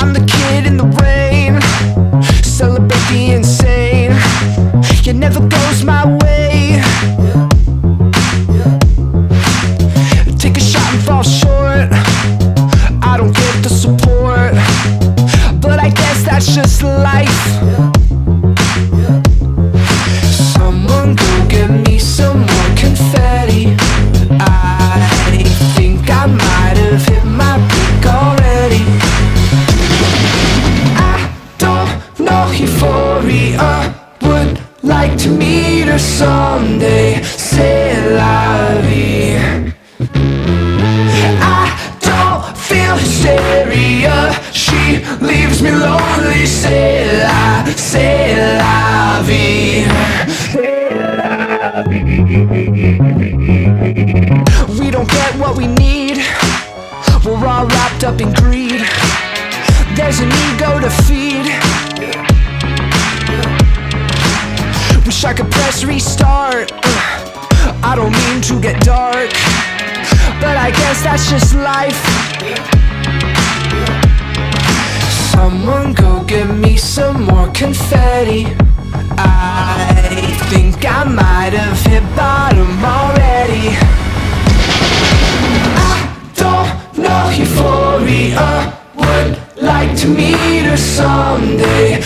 I'm the kid in the rain, celebrate the insane. It never goes my way. Take a shot and fall short. I don't get the support, but I guess that's just life. Someone go get me some more confetti. I think I might have hit my peak already. I don't know euphoria, would like to meet her someday. C'est la vie. I don't feel hysteria, she leaves me lonely. C'est la vie. We don't get what we need, we're all wrapped up in greed. There's an ego to feed. Wish I could press restart. I don't mean to get dark, but I guess that's just life. Someone go get me some more confetti. I think I might have hit bottom already. I don't know euphoria, would like to meet her someday.